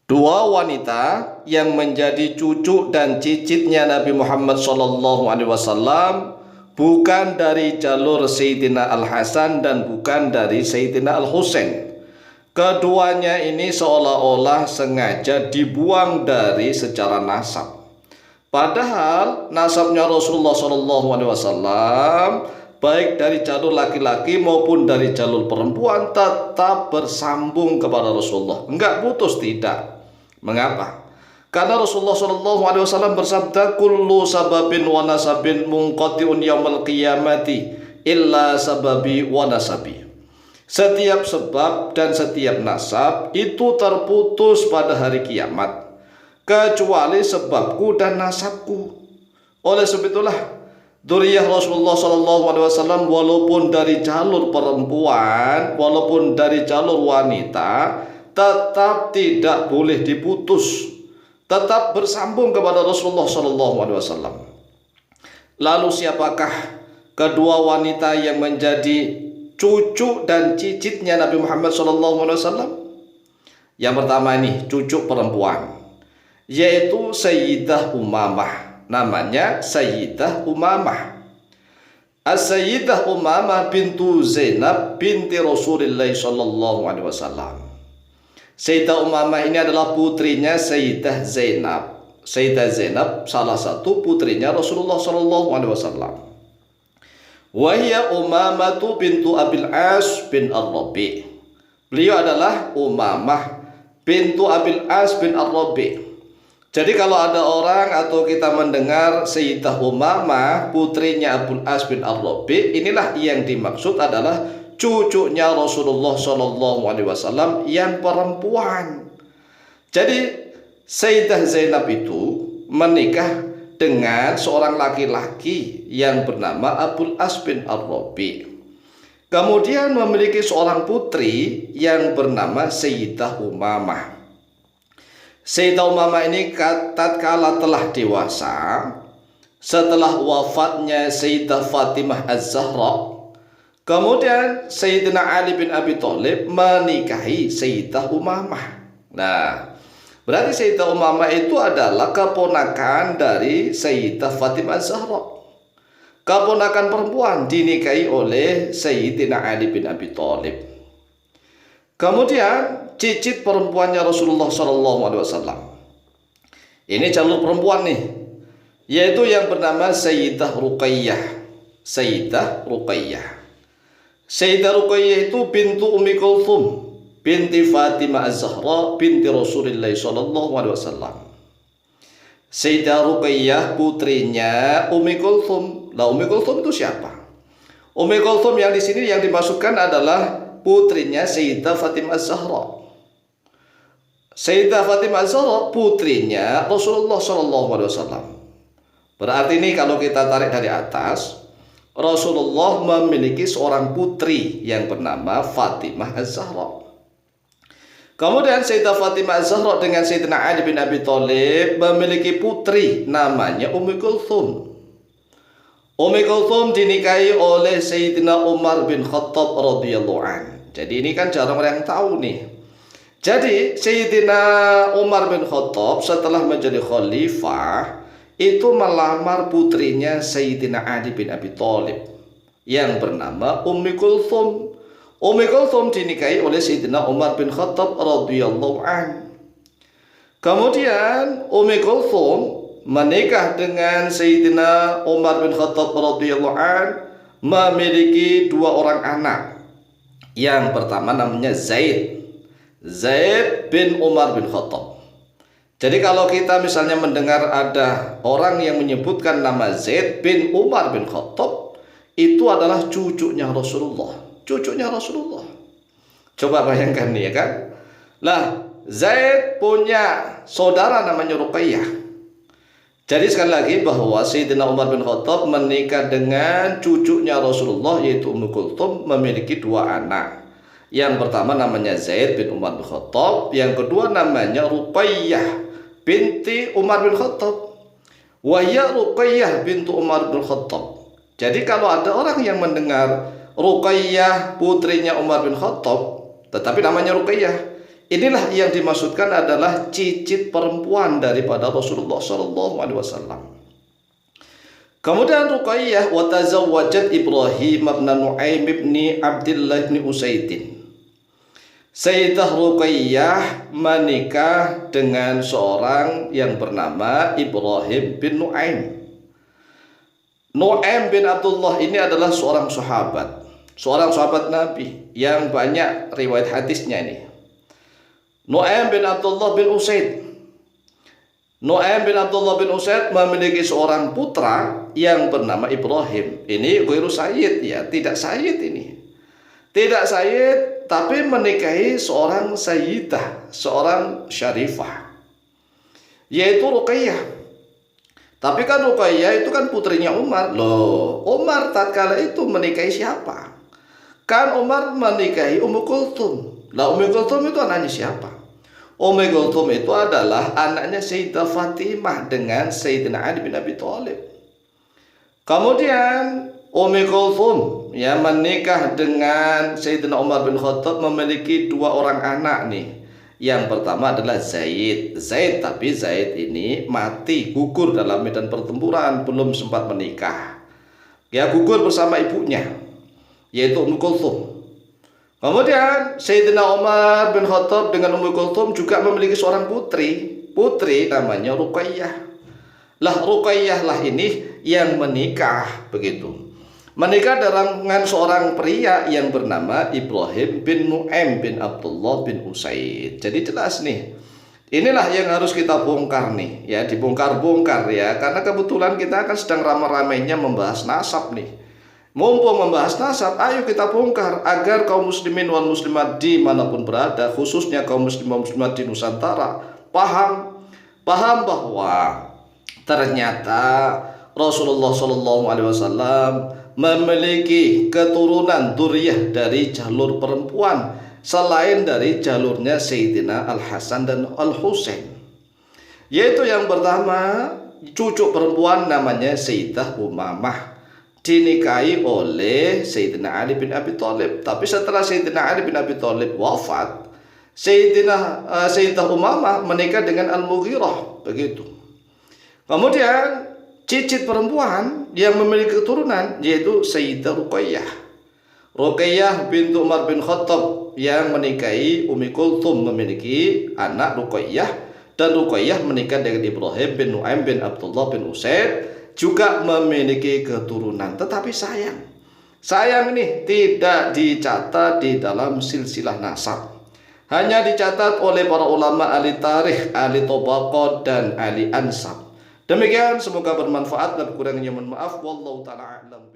Dua wanita yang menjadi cucu dan cicitnya Nabi Muhammad SAW bukan dari jalur Sayyidina Al-Hasan dan bukan dari Sayyidina Al-Husain. Keduanya ini seolah-olah sengaja dibuang dari secara nasab. Padahal nasabnya Rasulullah SAW baik dari jalur laki-laki maupun dari jalur perempuan tetap bersambung kepada Rasulullah, enggak putus, tidak. Mengapa? Karena Rasulullah SAW bersabda, kullu sababin wa nasabin munqati'un yaumal qiyamati illa sababi wa nasabi. Setiap sebab dan setiap nasab itu terputus pada hari kiamat, kecuali sebabku dan nasabku. Oleh sebab itulah dzurriyyah Rasulullah SAW walaupun dari jalur perempuan, walaupun dari jalur wanita, tetap tidak boleh diputus, tetap bersambung kepada Rasulullah SAW. Lalu siapakah kedua wanita yang menjadi cucu dan cicitnya Nabi Muhammad SAW? Yang pertama ini cucu perempuan, yaitu Sayyidah Umamah. Namanya Sayyidah Umamah. As-Sayyidah Umamah bintu Zainab binti Rasulullah SAW. Sayyidah Umamah ini adalah putrinya Sayyidah Zainab. Sayyidah Zainab salah satu putrinya Rasulullah SAW. Wahia Umamatu bintu Abil As bin Ar-Rabi. Beliau adalah Umamah bintu Abil As bin Ar-Rabi. Jadi kalau ada orang atau kita mendengar Sayyidah Umamah putrinya Abul As bin Ar-Rabi, inilah yang dimaksud adalah cucunya Rasulullah SAW yang perempuan. Jadi Sayyidah Zainab itu menikah dengan seorang laki-laki yang bernama Abul As bin Ar-Rabi. Kemudian memiliki seorang putri yang bernama Sayyidah Umamah. Sayyidah Umamah ini tatkala telah dewasa, setelah wafatnya Sayyidah Fatimah Az-Zahra, kemudian Sayyidina Ali bin Abi Thalib menikahi Sayyidah Umamah. Nah, berarti Sayyidah Umamah itu adalah keponakan dari Sayyidah Fatimah Az-Zahra. Keponakan perempuan dinikahi oleh Sayyidina Ali bin Abi Thalib. Kemudian cicit perempuannya Rasulullah SAW. Ini jalur perempuan nih, yaitu yang bernama Sayyidah Ruqayyah. Sayyidah Ruqayyah. Sayyidah Ruqayyah itu bintu Ummi Kulthum binti Fatimah Az-Zahra binti Rasulullah SAW. Sayyidah Ruqayyah putrinya Ummi Kulthum. Lah Ummi Kulthum itu siapa? Ummi Kulthum yang di sini yang dimasukkan adalah putrinya Sayyidah Fatimah Az-Zahra. Sayyidah Fatimah Az-Zahra putrinya Rasulullah SAW. Berarti ini kalau kita tarik dari atas, Rasulullah memiliki seorang putri yang bernama Fatimah Az-Zahra. Kemudian Sayyidah Fatimah Az-Zahra dengan Sayyidina Ali bin Abi Thalib memiliki putri namanya Ummi Kulthum. Ummi Kulthum dinikahi oleh Sayyidina Umar bin Khattab radhiyallahu anhu. Jadi ini kan jarang orang yang tahu nih. Jadi Sayyidina Umar bin Khattab setelah menjadi khalifah itu melamar putrinya Sayyidina Ali bin Abi Thalib yang bernama Ummi Kulthum. Ummi Kulthum dinikahi oleh Sayyidina Umar bin Khattab radhiyallahu anhu. Kemudian Ummi Kulthum menikah dengan Sayyidina Umar bin Khattab radhiyallahu anhu, memiliki dua orang anak. Yang pertama namanya Zaid bin Umar bin Khattab. Jadi kalau kita misalnya mendengar ada orang yang menyebutkan nama Zaid bin Umar bin Khattab, itu adalah cucunya Rasulullah. Cucunya Rasulullah. Coba bayangkan nih ya kan. Lah Zaid punya saudara namanya Ruqayyah. Jadi sekali lagi bahwa Sayyidina Umar bin Khattab menikah dengan cucunya Rasulullah yaitu Ummu Kulthum, memiliki dua anak. Yang pertama namanya Zaid bin Umar bin Khattab, yang kedua namanya Ruqayyah binti Umar bin Khattab. Wahya Ruqayyah bintu Umar bin Khattab. Jadi kalau ada orang yang mendengar Ruqayyah putrinya Umar bin Khattab, tetapi namanya Ruqayyah, Inilah yang dimaksudkan adalah cicit perempuan daripada Rasulullah Shallallahu Alaihi Wasallam. Kemudian Ruqayyah wa tazawwajat Ibrahim bin Nu'aim bin Abdullah bin Usaidin. Sayyidah Ruqayyah menikah dengan seorang yang bernama Ibrahim bin Nu'aim. Nu'aim bin Abdullah ini adalah seorang sahabat Nabi yang banyak riwayat hadisnya ini. Nu'aim bin Abdullah bin Usaid. Nu'aim bin Abdullah bin Usaid memiliki seorang putra yang bernama Ibrahim. Ini ghairu sayyid ya, tidak sayyid ini. Tidak sayyid tapi menikahi seorang sayyidah, seorang syarifah, yaitu Ruqayyah. Tapi kan Ruqayyah itu kan putrinya Umar. Loh, Umar tatkala itu menikahi siapa? Kan Umar menikahi Ummu Kulthum. Lah Ummu Kulthum itu anaknya siapa? Ummu Kulthum itu adalah anaknya Sayyidah Fatimah dengan Sayyidina Ali bin Abi Thalib. Kemudian Ummu Kulthum ya menikah dengan Sayyidina Umar bin Khattab, memiliki dua orang anak nih. Yang pertama adalah Zaid, tapi Zaid ini mati, gugur dalam medan pertempuran, belum sempat menikah. Ya, gugur bersama ibunya, yaitu Ummu Kulthum. Kemudian Sayyidina Umar bin Khattab dengan Ummu Kulthum juga memiliki seorang putri namanya Ruqayyah. Lah Ruqayyah lah ini yang menikah begitu. Menikah dengan seorang pria yang bernama Ibrahim bin Nu'aim bin Abdullah bin Usaid. Jadi jelas nih. Inilah yang harus kita bongkar nih, ya, dibongkar-bongkar ya, karena kebetulan kita akan sedang ramai-ramainya membahas nasab nih. Mumpung membahas nasab, ayo kita bongkar agar kaum muslimin wal muslimat dimanapun berada, khususnya kaum muslimin muslimat di Nusantara, paham bahwa ternyata Rasulullah Shallallahu Alaihi Wasallam memiliki keturunan dzurriyyah dari jalur perempuan selain dari jalurnya Sayyidina Al Hasan dan Al Husain, yaitu yang pertama cucu perempuan namanya Sayyidah Umamah, dinikahi oleh Sayyidina Ali bin Abi Thalib. Tapi setelah Sayyidina Ali bin Abi Thalib wafat, Sayyidah Umamah menikah dengan Al-Mughirah begitu. Kemudian cicit perempuan yang memiliki keturunan yaitu Sayyidah Ruqayyah bintu Umar bin Khattab yang menikahi Ummi Kulthum, memiliki anak Ruqayyah, dan Ruqayyah menikah dengan Ibrahim bin Nu'aim bin Abdullah bin Usaid, juga memiliki keturunan. Tetapi sayang ini tidak dicatat di dalam silsilah nasab. Hanya dicatat oleh para ulama ahli tarikh, ahli tabaqat dan ahli ansab. Demikian, semoga bermanfaat dan kurangnya mohon maaf. Wallahu taala a'lam.